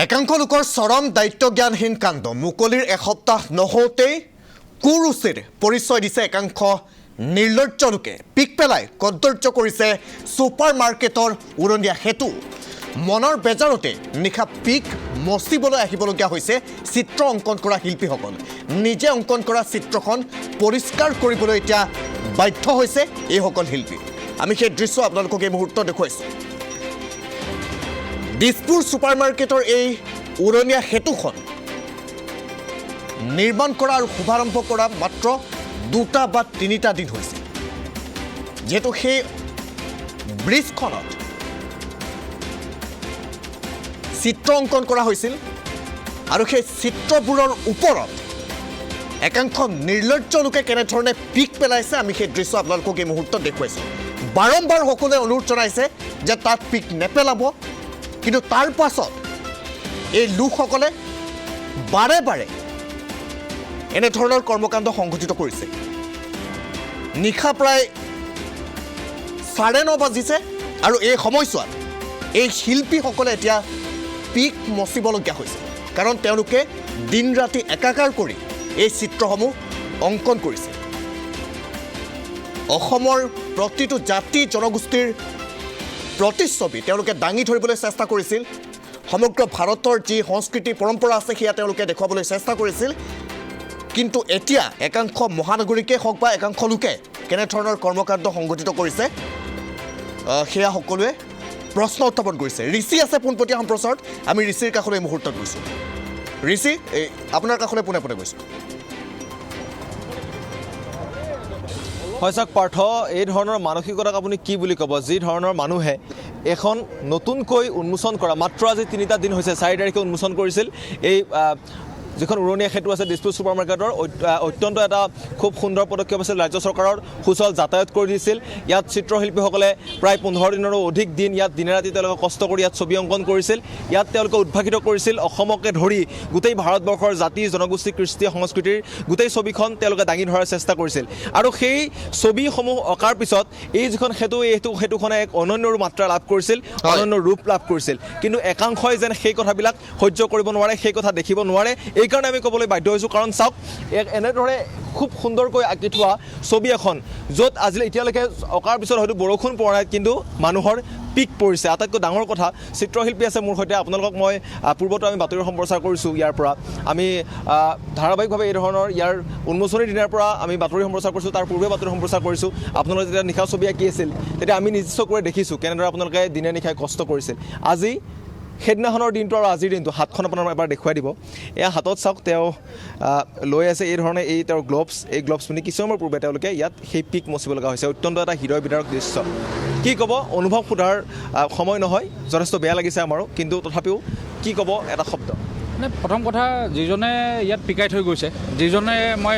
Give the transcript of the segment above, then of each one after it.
একাংশ লোকৰ চৰম দায়িত্বজ্ঞানহীন কাণ্ড মুকলিৰ এসপ্তাহ নহওঁতেই কুৰুচিৰ পৰিচয় দিছে একাংশ নিৰ্লজ্জ লোকে পিক পেলাই কদৰ্য কৰিছে ছুপাৰ মাৰ্কেটৰ উৰণীয়া সেতু মনৰ বেজাৰতে নিশা পিক মচিবলৈ আহিবলগীয়া হৈছে চিত্ৰ অংকন কৰা শিল্পীসকল নিজে অংকন কৰা চিত্ৰখন পৰিষ্কাৰ কৰিবলৈ এতিয়া বাধ্য হৈছে এইসকল শিল্পী আমি সেই দৃশ্য আপোনালোকক এই মুহূৰ্তত দেখুৱাইছোঁ দিছপুৰ ছুপাৰ মাৰ্কেটৰ এই উৰণীয়া সেতুখন নিৰ্মাণ কৰা আৰু শুভাৰম্ভ কৰা মাত্ৰ 2টা বা 3টা দিন হৈছে যেহেতু সেই ব্ৰিজখনত চিত্ৰ অংকন কৰা হৈছিল আৰু সেই চিত্ৰবোৰৰ ওপৰত একাংশ নিৰ্লজ্জ লোকে কেনেধৰণে পিক পেলাইছে আমি সেই দৃশ্য আপোনালোকক এই মুহূৰ্তত দেখুৱাইছোঁ বাৰম্বাৰ সকলোৱে অনুৰোধ জনাইছে যে তাত পিক নেপেলাব কিন্তু তাৰ পাছত এই লোকসকলে বাৰে বাৰে এনেধৰণৰ কৰ্মকাণ্ড সংঘটিত কৰিছে নিশা প্ৰায় 9:30 বাজিছে আৰু এই সময়ছোৱাত এই শিল্পীসকলে এতিয়া পিক মচিবলগীয়া হৈছে কাৰণ তেওঁলোকে দিন ৰাতি একাকাৰ কৰি এই চিত্ৰসমূহ অংকন কৰিছে অসমৰ প্ৰতিটো জাতি জনগোষ্ঠীৰ প্ৰতিচ্ছবি তেওঁলোকে দাঙি ধৰিবলৈ চেষ্টা কৰিছিল সমগ্ৰ ভাৰতৰ যি সংস্কৃতি পৰম্পৰা আছে সেয়া তেওঁলোকে দেখুৱাবলৈ চেষ্টা কৰিছিল কিন্তু এতিয়া একাংশ মহানগৰীকে হওক বা একাংশ লোকে কেনেধৰণৰ কৰ্মকাণ্ড সংঘটিত কৰিছে সেয়া সকলোৱে প্ৰশ্ন উত্থাপন কৰিছে ঋষি আছে পোনপটীয়া সম্প্ৰচাৰত আমি ঋষিৰ কাষলৈ মুহূৰ্তত গৈছোঁ ঋষি আপোনাৰ কাষলৈ পোনে পোনে গৈছোঁ হয় চাওক পাৰ্থ এই ধৰণৰ মানসিকতাক আপুনি কি বুলি ক'ব যি ধৰণৰ মানুহে এখন নতুনকৈ উন্মোচন কৰা মাত্ৰ আজি 3টা দিন হৈছে 4 তাৰিখে উন্মোচন কৰিছিল এই যিখন উৰণীয়া সেতু আছে দিছপুৰ ছুপাৰ মাৰ্কেটৰ অত্যন্ত এটা খুব সুন্দৰ পদক্ষেপ আছিল ৰাজ্য চৰকাৰৰ সুচল যাতায়াত কৰি দিছিল ইয়াত চিত্ৰশিল্পীসকলে প্ৰায় 15 দিনৰো অধিক দিন ইয়াত দিনে ৰাতি তেওঁলোকে কষ্ট কৰি ইয়াত ছবি অংকন কৰিছিল ইয়াত তেওঁলোকে উদ্ভাসিত কৰিছিল অসমকে ধৰি গোটেই ভাৰতবৰ্ষৰ জাতি জনগোষ্ঠী কৃষ্টি সংস্কৃতিৰ গোটেই ছবিখন তেওঁলোকে দাঙি ধৰাৰ চেষ্টা কৰিছিল আৰু সেই ছবিসমূহ অঁকাৰ পিছত এই যিখন সেতু এই সেতুখনে এক অনন্য মাত্ৰা লাভ কৰিছিল অনন্য ৰূপ লাভ কৰিছিল কিন্তু একাংশই যেন সেই কথাবিলাক সহ্য কৰিব নোৱাৰে সেই কথা দেখিব নোৱাৰে এইকাৰণে আমি ক'বলৈ বাধ্য হৈছোঁ কাৰণ চাওক এনেদৰে খুব সুন্দৰকৈ আঁকি থোৱা ছবি এখন য'ত আজি এতিয়ালৈকে অঁকাৰ পিছত হয়তো বৰষুণ পৰা নাই কিন্তু মানুহৰ পিক পৰিছে আটাইতকৈ ডাঙৰ কথা চিত্ৰশিল্পী আছে মোৰ সৈতে আপোনালোকক মই পূৰ্বতো আমি বাতৰি সম্প্ৰচাৰ কৰিছোঁ ইয়াৰ পৰা আমি ধাৰাবাহিকভাৱে এই ধৰণৰ ইয়াৰ উন্মোচনীৰ দিনাৰ পৰা আমি বাতৰি সম্প্ৰচাৰ কৰিছোঁ তাৰ পূৰ্বে বাতৰি সম্প্ৰচাৰ কৰিছোঁ আপোনালোকে যেতিয়া নিশা ছবি আঁকি আছিল তেতিয়া আমি নিজ চকুৰে দেখিছোঁ কেনেদৰে আপোনালোকে দিনে নিশাই কষ্ট কৰিছিল আজি সেইদিনাখনৰ দিনটো আৰু আজিৰ দিনটো হাতখন আপোনাৰ এবাৰ দেখুৱাই দিব এয়া হাতত চাওক তেওঁ লৈ আছে এই ধৰণে এই তেওঁৰ গ্লভছ এই গ্লভছ পিন্ধি কিছু সময়ৰ পূৰ্বে তেওঁলোকে ইয়াত সেই পিক মচিব লগা হৈছে অত্যন্ত এটা হৃদয় বিদাৰক দৃশ্য কি ক'ব অনুভৱ সোধাৰ সময় নহয় যথেষ্ট বেয়া লাগিছে আমাৰো কিন্তু তথাপিও কি ক'ব এটা শব্দ মানে প্ৰথম কথা যিজনে ইয়াত পিকাই থৈ গৈছে যিজনে মই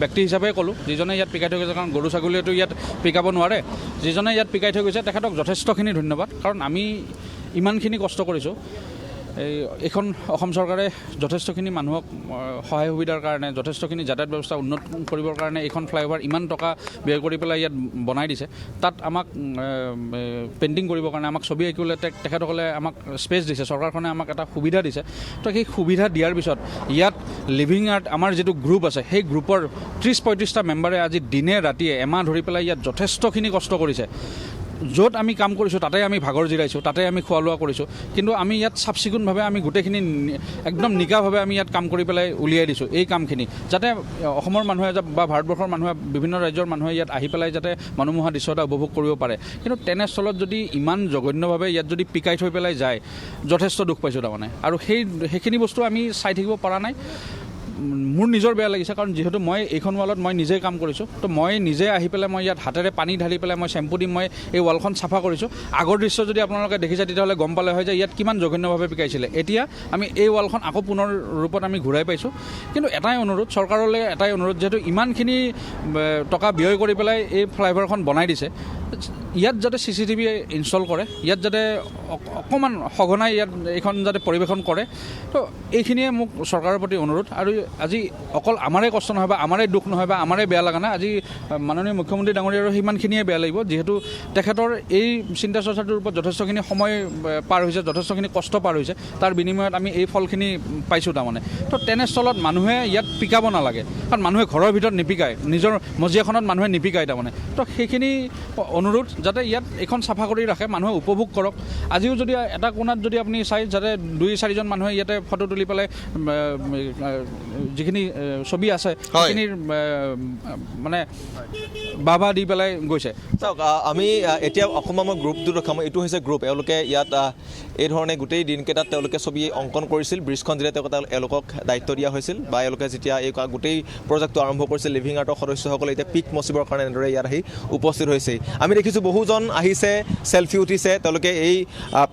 ব্যক্তি হিচাপে ক'লোঁ যিজনে ইয়াত পিকাই থৈ গৈছে কাৰণ গৰু ছাগলীয়েতো ইয়াত পিকাব নোৱাৰে যিজনে ইয়াত পিকাই থৈ গৈছে তেখেতক যথেষ্টখিনি ধন্যবাদ কাৰণ আমি ইমানখিনি কষ্ট কৰিছোঁ এইখন অসম চৰকাৰে যথেষ্টখিনি মানুহক সহায় সুবিধাৰ কাৰণে যথেষ্টখিনি যাতায়াত ব্যৱস্থা উন্নত কৰিবৰ কাৰণে এইখন ফ্লাইঅভাৰ ইমান টকা ব্যয় কৰি পেলাই ইয়াত বনাই দিছে তাত আমাক পেইণ্টিং কৰিবৰ কাৰণে আমাক ছবি আঁকিবলৈ তেখেতসকলে আমাক স্পেচ দিছে চৰকাৰখনে আমাক এটা সুবিধা দিছে তো সেই সুবিধা দিয়াৰ পিছত ইয়াত লিভিং আৰ্ট আমাৰ যিটো গ্ৰুপ আছে সেই গ্ৰুপৰ 30-35টা মেম্বাৰে আজি দিনে ৰাতিয়ে এমাহ ধৰি পেলাই ইয়াত যথেষ্টখিনি কষ্ট কৰিছে য'ত আমি কাম কৰিছোঁ তাতে আমি ভাগৰ জিৰাইছোঁ তাতে আমি খোৱা লোৱা কৰিছোঁ কিন্তু আমি ইয়াত চাফ চিকুণভাৱে আমি গোটেইখিনি একদম নিকাভাৱে আমি ইয়াত কাম কৰি পেলাই উলিয়াই দিছোঁ এই কামখিনি যাতে অসমৰ মানুহে বা ভাৰতবৰ্ষৰ মানুহে বিভিন্ন ৰাজ্যৰ মানুহে ইয়াত আহি পেলাই যাতে মনোমোহা দৃশ্য এটা উপভোগ কৰিব পাৰে কিন্তু তেনেস্থলত যদি ইমান জঘন্যভাৱে ইয়াত যদি পিকাই থৈ পেলাই যায় যথেষ্ট দুখ পাইছোঁ তাৰমানে আৰু সেইখিনি বস্তু আমি চাই থাকিব পৰা নাই মোৰ নিজৰ বেয়া লাগিছে কাৰণ যিহেতু মই এইখন ৱালত মই নিজে কাম কৰিছোঁ তো মই নিজে আহি পেলাই মই ইয়াত হাতেৰে পানী ঢালি পেলাই মই চেম্পু দি মই এই ৱালখন চাফা কৰিছোঁ আগৰ দৃশ্য যদি আপোনালোকে দেখিছে তেতিয়াহ'লে গম পালে হয় যে ইয়াত কিমান জঘন্যভাৱে পিকাইছিলে এতিয়া আমি এই ৱালখন আকৌ পুনৰ ৰূপত আমি ঘূৰাই পাইছোঁ কিন্তু এটাই অনুৰোধ চৰকাৰলৈ এটাই অনুৰোধ যিহেতু ইমানখিনি টকা ব্যয় কৰি পেলাই এই ফ্লাইঅভাৰখন বনাই দিছে ইয়াত যাতে CCTV ইনষ্টল কৰে, ইয়াত যাতে অকণমান সঘনাই ইয়াত এইখন যাতে পৰিৱেশন কৰে। তো এইখিনিয়ে মোক চৰকাৰৰ প্ৰতি অনুৰোধ। আৰু আজি অকল আমাৰে কষ্ট নহয় বা আমাৰে দুখ নহয় বা আমাৰে বেয়া লগা নাই, আজি মাননীয় মুখ্যমন্ত্ৰী ডাঙৰীয়াৰো সিমানখিনিয়ে বেয়া লাগিব, যিহেতু তেখেতৰ এই চিন্তা চৰ্চাটোৰ ওপৰত যথেষ্টখিনি সময় পাৰ হৈছে, যথেষ্টখিনি কষ্ট পাৰ হৈছে, তাৰ বিনিময়ত আমি এই ফলখিনি পাইছোঁ তাৰমানে। তো তেনেস্থলত মানুহে ইয়াত পিকাব নালাগে, কাৰণ মানুহে ঘৰৰ ভিতৰত নিপিকায়, নিজৰ মজিয়াখনত মানুহে নিপিকায় তাৰমানে। তো সেইখিনি অনুৰোধ যাতে ইয়াত এইখন চাফা কৰি ৰাখে, মানুহে উপভোগ কৰক। আজিও যদি এটা কোণাত যদি আপুনি চাই, যাতে 2-4জন মানুহে ইয়াতে ফটো তুলি পেলাই যিখিনি ছবি আছে সেইখিনিৰ মানে বাবা দি পেলাই গৈছে। চাওক, আমি এতিয়া অকণমান মই গ্ৰুপটো দেখাম। এইটো হৈছে গ্ৰুপ, এওঁলোকে ইয়াত এই ধৰণে গোটেই দিনকেইটাত তেওঁলোকে ছবি অংকন কৰিছিল। ব্ৰিজখন যেতিয়া এওঁলোকক দায়িত্ব দিয়া হৈছিল বা এওঁলোকে যেতিয়া এই গোটেই প্ৰজেক্টটো আৰম্ভ কৰিছিল, লিভিং আৰ্টৰ সদস্যসকলে এতিয়া পিক মচিবৰ কাৰণে এনেদৰে ইয়াত আহি উপস্থিত হৈছে। আমি দেখিছোঁ বহুজন আহিছে, চেলফি উঠিছে, তেওঁলোকে এই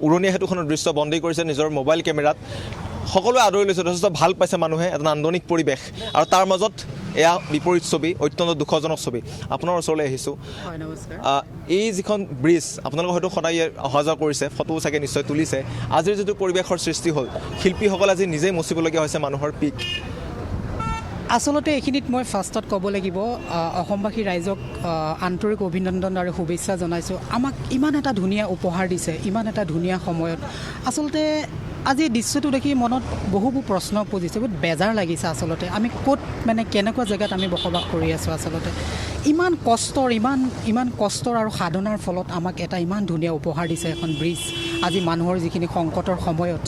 উৰণীয়া সেতুখনৰ দৃশ্য বন্দী কৰিছে নিজৰ মোবাইল কেমেৰাত। সকলোৱে আদৰি লৈছে, যথেষ্ট ভাল পাইছে মানুহে, এটা নান্দনিক পৰিৱেশ। আৰু তাৰ মাজত এয়া বিপৰীত ছবি, অত্যন্ত দুখজনক ছবি। আপোনাৰ ওচৰলৈ আহিছোঁ। এই যিখন ব্ৰিজ, আপোনালোকে হয়তো সদায় অহা যোৱা কৰিছে, ফটো চাগে নিশ্চয় তুলিছে। আজিৰ যিটো পৰিৱেশৰ সৃষ্টি হ'ল, শিল্পীসকলে আজি নিজেই মচিবলগীয়া হৈছে মানুহৰ পিক। আচলতে এইখিনিত মই ফাৰ্ষ্টত ক'ব লাগিব, অসমবাসী ৰাইজক আন্তৰিক অভিনন্দন আৰু শুভেচ্ছা জনাইছোঁ। আমাক ইমান এটা ধুনীয়া উপহাৰ দিছে, ইমান এটা ধুনীয়া সময়ত। আচলতে আজি দৃশ্যটো দেখি মনত বহুবোৰ প্ৰশ্ন উপজিছে, বহুত বেজাৰ লাগিছে। আচলতে আমি ক'ত মানে কেনেকুৱা জেগাত আমি বসবাস কৰি আছোঁ। আচলতে ইমান কষ্টৰ আৰু সাধনাৰ ফলত আমাক এটা ইমান ধুনীয়া উপহাৰ দিছে এখন ব্ৰিজ। আজি মানুহৰ যিখিনি সংকটৰ সময়ত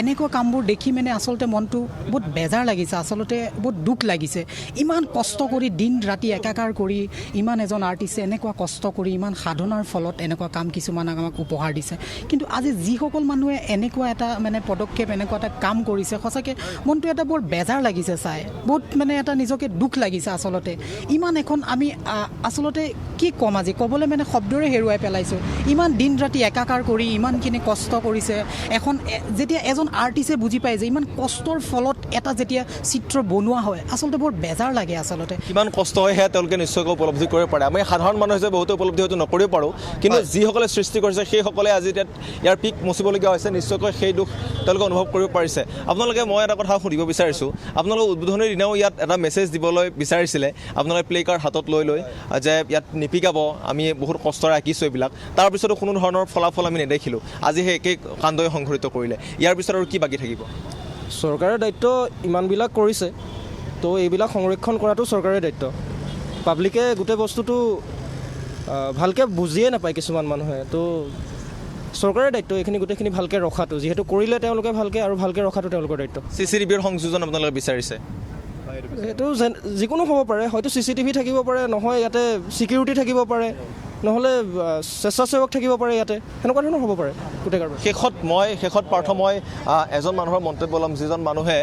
এনেকুৱা কামবোৰ দেখি মানে আচলতে মনটো বহুত বেজাৰ লাগিছে, আচলতে বহুত দুখ লাগিছে। ইমান কষ্ট কৰি দিন ৰাতি একাকাৰ কৰি ইমান এজন আৰ্টিষ্টে এনেকুৱা কষ্ট কৰি ইমান সাধনাৰ ফলত এনেকুৱা কাম কিছুমান আমাক উপহাৰ দিছে। কিন্তু আজি যিসকল মানুহে এনেকুৱা এটা মানে পদক্ষেপ, এনেকুৱা এটা কাম কৰিছে, সঁচাকৈ মনটো এটা বৰ বেজাৰ লাগিছে চাই, বহুত মানে এটা নিজকে দুখ লাগিছে। আচলতে ইমান এখন আমি আচলতে কি ক'ম, আজি ক'বলৈ মানে শব্দৰে হেৰুৱাই পেলাইছোঁ। ইমান দিন ৰাতি একাকাৰ কৰি ইমানখিনি কষ্ট কৰিছে। যেতিয়া এজন আৰ্টিষ্টে বুজি পায় যে ইমান কষ্টৰ ফলত এটা যেতিয়া চিত্ৰ বনোৱা হয়, আচলতে বৰ বেজাৰ লাগে। আচলতে কিমান কষ্ট হয় সেয়া তেওঁলোকে নিশ্চয়কৈ উপলব্ধি কৰিব পাৰে। আমি সাধাৰণ মানুহ হিচাপে বহুতো উপলব্ধি হয়তো নকৰিব পাৰোঁ, কিন্তু যিসকলে সৃষ্টি কৰিছে সেইসকলে আজি ইয়াৰ পিক মচিবলগীয়া হৈছে, নিশ্চয়কৈ সেই দুখ তেওঁলোকে অনুভৱ কৰিব পাৰিছে। আপোনালোকে, মই এটা কথা সুধিব বিচাৰিছোঁ, আপোনালোকে উদ্বোধনীৰ দিনাও ইয়াত এটা মেছেজ দিবলৈ বিচাৰিছিলে, আপোনালোকে প্লে কাৰ্ড হাতত লৈ যে ইয়াত নিপিকাব, আমি বহুত কষ্টৰে আঁকিছোঁ এইবিলাক। তাৰপিছতো কোনো ধৰণৰ ফলাফল আমি নেদেখিলোঁ। আজি সেই একেই কাণ্ডই সংঘটিত কৰিলে। ইয়াৰ পিছত আৰু কি বাকী থাকিব? চৰকাৰৰ দায়িত্ব ইমানবিলাক কৰিছে, তো এইবিলাক সংৰক্ষণ কৰাটো চৰকাৰৰ দায়িত্ব। পাব্লিকে গোটেই বস্তুটো ভালকৈ বুজিয়ে নাপায় কিছুমান মানুহে, তো চৰকাৰৰ দায়িত্ব এইখিনি গোটেইখিনি ভালকৈ ৰখাটো। যিহেতু কৰিলে তেওঁলোকে ভালকৈ, আৰু ভালকৈ ৰখাটো তেওঁলোকৰ দায়িত্ব। CCTVৰ সংযোজন আপোনালোকে বিচাৰিছে? সেইটো যিকোনো হ'ব পাৰে, হয়তো CCTV থাকিব পাৰে, নহয় ইয়াতে ছিকিউৰিটি থাকিব পাৰে, নহ'লে স্বেচ্ছাসেৱক থাকিব পাৰে, ইয়াতে সেনেকুৱা ধৰণৰ হ'ব পাৰে গোটেই কাৰোবাৰ। শেষত পাৰ্থ, মই এজন মানুহৰ মন্তব্য ল'ম, যিজন মানুহে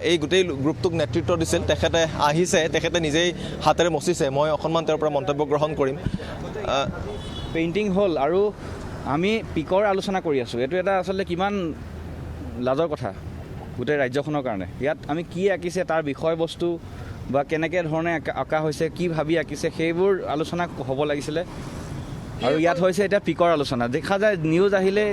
এই গোটেই গ্ৰুপটোক নেতৃত্ব দিছিল। তেখেতে আহিছে, তেখেতে নিজেই হাতেৰে মচিছে। মই অকণমান তেওঁৰ পৰা মন্তব্য গ্ৰহণ কৰিম। পেইণ্টিং হ'ল আৰু আমি পিকৰ আলোচনা কৰি আছোঁ। এইটো এটা আচলতে কিমান লাজৰ কথা গোটেই ৰাজ্যখনৰ কাৰণে। ইয়াত আমি কি আঁকিছে, তাৰ বিষয়বস্তু বা কেনেকৈ ধৰণে আঁকা হৈছে, কি ভাবি আঁকিছে, সেইবোৰ আলোচনা হ'ব লাগিছিলে। আৰু ইয়াত হৈছে এতিয়া পিকৰ আলোচনা। দেখা যায় নিউজ আহিলে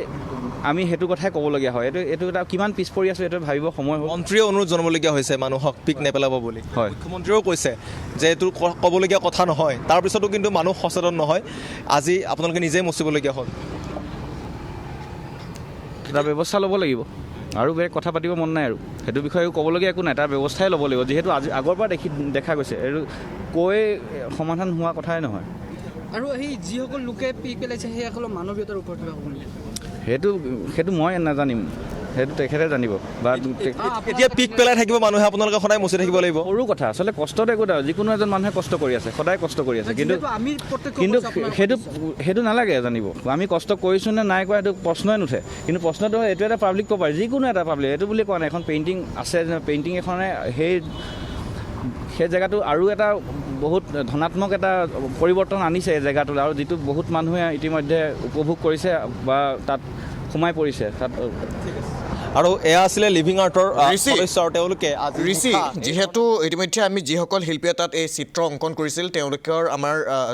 আমি সেইটো কথাই ক'বলগীয়া হয়। এইটো এটা কিমান পিছ পৰি আছোঁ, এইটো ভাবিব সময় হ'ল। মন্ত্ৰীয়ে অনুৰোধ জনাবলগীয়া হৈছে মানুহক পিক নেপেলাব বুলি। হয়, মুখ্যমন্ত্ৰীয়েও কৈছে যে এইটো ক'বলগীয়া কথা নহয়। তাৰপিছতো কিন্তু মানুহ সচেতন নহয়। আজি আপোনালোকে নিজেই মচিবলগীয়া হ'ল। এটা ব্যৱস্থা ল'ব লাগিব, আৰু বেলেগ কথা পাতিব মন নাই। আৰু সেইটো বিষয়ে ক'বলগীয়া একো নাই, তাৰ ব্যৱস্থাই ল'ব লাগিব। যিহেতু আজি আগৰ পৰা দেখা গৈছে, এইটো কৈ সমাধান হোৱা কথাই নহয়। আৰু সেই যিসকল লোকে পিক পেলাইছে সেইসকলৰ মানৱীয়তাৰ ওপৰত কিবা ক'ব নেকি? সেইটো মই নাজানিম, সেইটো তেখেতে জানিব। বা এতিয়া পিক পেলাই থাকিব মানুহে, আপোনালোকে সদায় মচি থাকিব লাগিব। সৰু কথা আচলতে, কষ্টত একো নাই। যিকোনো এজন মানুহে কষ্ট কৰি আছে, সদায় কষ্ট কৰি আছে, কিন্তু সেইটো নালাগে জানিব। আমি কষ্ট কৰিছোঁ নে নাই কৰা সেইটো প্ৰশ্নই নুঠে। কিন্তু প্ৰশ্নটো এইটো এটা পাব্লিক প্ৰপাৰ্টি, যিকোনো এটা পাব্লিক, এইটো বুলি কোৱা নাই। এখন পেইণ্টিং আছে, পেইণ্টিং এখনে সেই জেগাটো আৰু এটা বহুত ধনাত্মক এটা পৰিৱৰ্তন আনিছে এই জেগাটোত, আৰু যিটো বহুত মানুহে ইতিমধ্যে উপভোগ কৰিছে বা তাত সোমাই পৰিছে তাত। আৰু এয়া আছিলে লিভিং আৰ্টৰ ঋষি। সদস্য আৰু তেওঁলোকে আজি ঋষি যিহেতু ইতিমধ্যে আমি যিসকল শিল্পীয়ে তাত এই চিত্ৰ অংকন কৰিছিল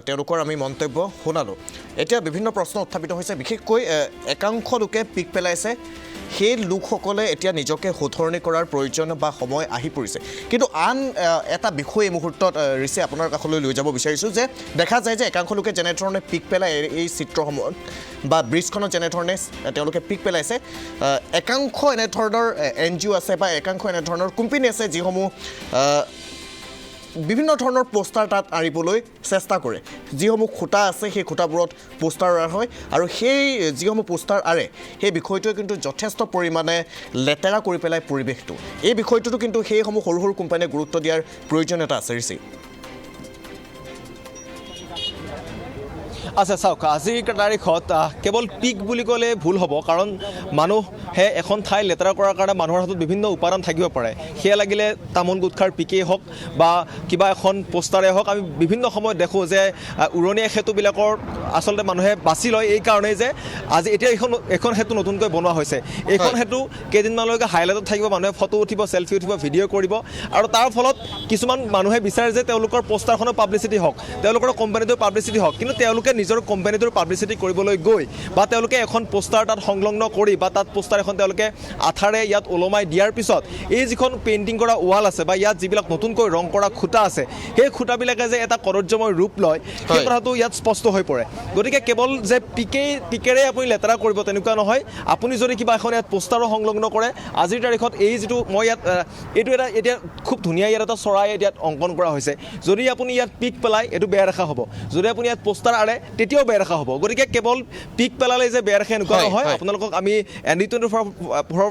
তেওঁলোকৰ আমি মন্তব্য শুনালোঁ এতিয়া বিভিন্ন প্ৰশ্ন উত্থাপিত হৈছে বিশেষকৈ একাংশ লোকে পিক পেলাইছে সেই লোকসকলে এতিয়া নিজকে শুধৰণি কৰাৰ প্ৰয়োজন বা সময় আহি পৰিছে কিন্তু আন এটা বিষয় এই মুহূৰ্তত ঋষি আপোনাৰ কাষলৈ লৈ যাব বিচাৰিছোঁ যে দেখা যায় যে একাংশ লোকে যেনেধৰণে পিক পেলাই এই চিত্ৰসমূহত বা ব্ৰিজখনত যেনেধৰণে তেওঁলোকে পিক পেলাইছে একাংশ এনেধৰণৰ NGO আছে বা একাংশ এনেধৰণৰ কোম্পানী আছে যিসমূহ বিভিন্ন ধৰণৰ পোষ্টাৰ তাত আঁৰিবলৈ চেষ্টা কৰে যিসমূহ খুঁটা আছে সেই খুঁটাবোৰত পোষ্টাৰ আঁৰা হয় আৰু সেই যিসমূহ পোষ্টাৰ আঁৰে সেই বিষয়টোৱে কিন্তু যথেষ্ট পৰিমাণে লেতেৰা কৰি পেলাই পৰিৱেশটো এই বিষয়টোতো কিন্তু সেইসমূহ সৰু সৰু কোম্পানীয়ে গুৰুত্ব দিয়াৰ প্ৰয়োজনীয়তা আছে ঋষি আচ্ছা চাওক আজিৰ তাৰিখত কেৱল পিক বুলি ক'লে ভুল হ'ব কাৰণ মানুহে এখন ঠাই লেতেৰা কৰাৰ কাৰণে মানুহৰ হাতত বিভিন্ন উপাদান থাকিব পাৰে সেয়া লাগিলে তামোল গুটখাৰ পিকেই হওক বা কিবা এখন পোষ্টাৰে হওক আমি বিভিন্ন সময়ত দেখোঁ যে উৰণীয়া সেতুবিলাকৰ আচলতে মানুহে বাছি লয় এই কাৰণেই যে আজি এতিয়া এখন সেতু নতুনকৈ বনোৱা হৈছে এইখন সেতু কেইদিনমানলৈকে হাইলাইটত থাকিব মানুহে ফটো উঠিব চেলফি উঠিব ভিডিঅ' কৰিব আৰু তাৰ ফলত কিছুমান মানুহে বিচাৰে যে তেওঁলোকৰ পোষ্টাৰখনৰ পাব্লিচিটি হওক তেওঁলোকৰ কোম্পানীটোৰ পাব্লিচিটি হওক কিন্তু তেওঁলোকে নিজৰ কোম্পানীটোৰ পাব্লিচিটি কৰিবলৈ গৈ বা তেওঁলোকে এখন পোষ্টাৰ তাত সংলগ্ন কৰি বা তাত পোষ্টাৰ এখন তেওঁলোকে আঠাৰে ইয়াত ওলমাই দিয়াৰ পিছত এই যিখন পেইণ্টিং কৰা ৱাল আছে বা ইয়াত যিবিলাক নতুনকৈ ৰং কৰা খুঁটা আছে সেই খুঁটাবিলাকে যে এটা কদৰ্যময় ৰূপ লয় সেই কথাটো ইয়াত স্পষ্ট হৈ পৰে গতিকে কেৱল যে পিকেৰে আপুনি লেতেৰা কৰিব তেনেকুৱা নহয় আপুনি যদি কিবা এখন ইয়াত পোষ্টাৰো সংলগ্ন কৰে আজিৰ তাৰিখত এই যিটো মই ইয়াত এইটো এটা এতিয়া খুব ধুনীয়া ইয়াত এটা চৰাই ইয়াত অংকন কৰা হৈছে যদি আপুনি ইয়াত পিক পেলাই এইটো বেয়া দেখা হ'ব যদি আপুনি ইয়াত পোষ্টাৰ আৰে তেতিয়াও বেয়া দেখা হ'ব গতিকে কেৱল পিক পেলালে যে বেয়া দেখা এনেকুৱা নহয় আপোনালোকক আমি ND24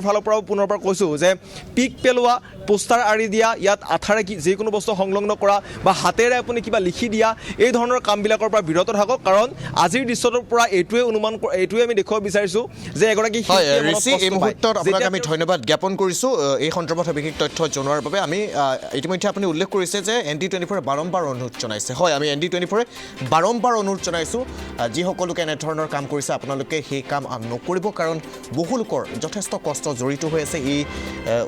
ফালৰ পৰাও পুনৰবাৰ কৈছোঁ যে পিক পেলোৱা পোষ্টাৰ আঁৰি দিয়া ইয়াত আঠাৰে যিকোনো বস্তু সংলগ্ন কৰা বা হাতেৰে আপুনি কিবা লিখি দিয়া এই ধৰণৰ কামবিলাকৰ পৰা বিৰত থাকক কাৰণ আজিৰ দৃশ্যটোৰ পৰা এইটোৱে আমি দেখুৱাব বিচাৰিছোঁ যে এগৰাকী এই মুহূৰ্তত আপোনাক আমি ধন্যবাদ জ্ঞাপন কৰিছোঁ এই সন্দৰ্ভত বিশেষ তথ্য জনোৱাৰ বাবে আমি ইতিমধ্যে আপুনি উল্লেখ কৰিছে যে ND24 বাৰম্বাৰ অনুৰোধ জনাইছে হয় আমি ND24 বাৰম্বাৰ অনুৰোধ জনাইছোঁ যিসকলোকে এনেধৰণৰ কাম কৰিছে আপোনালোকে সেই কাম নকৰিব কাৰণ বহু লোকৰ যথেষ্ট কষ্ট জড়িত হৈ আছে এই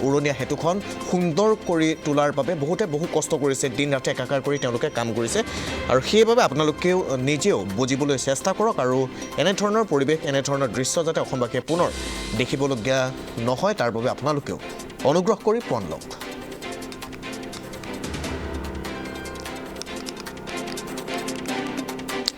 উৰণীয়া সেতুখন সুন্দৰ কৰি তোলাৰ বাবে বহু কষ্ট কৰিছে দিন ৰাতি একাকাৰ কৰি তেওঁলোকে কাম কৰিছে আৰু সেইবাবে আপোনালোকেও নিজেও বুজিবলৈ চেষ্টা কৰক আৰু এনেধৰণৰ পৰিৱেশ এনেধৰণৰ দৃশ্য যাতে অসমবাসীয়ে পুনৰ দেখিবলগীয়া নহয় তাৰ বাবে আপোনালোকেও অনুগ্ৰহ কৰি পণ লওক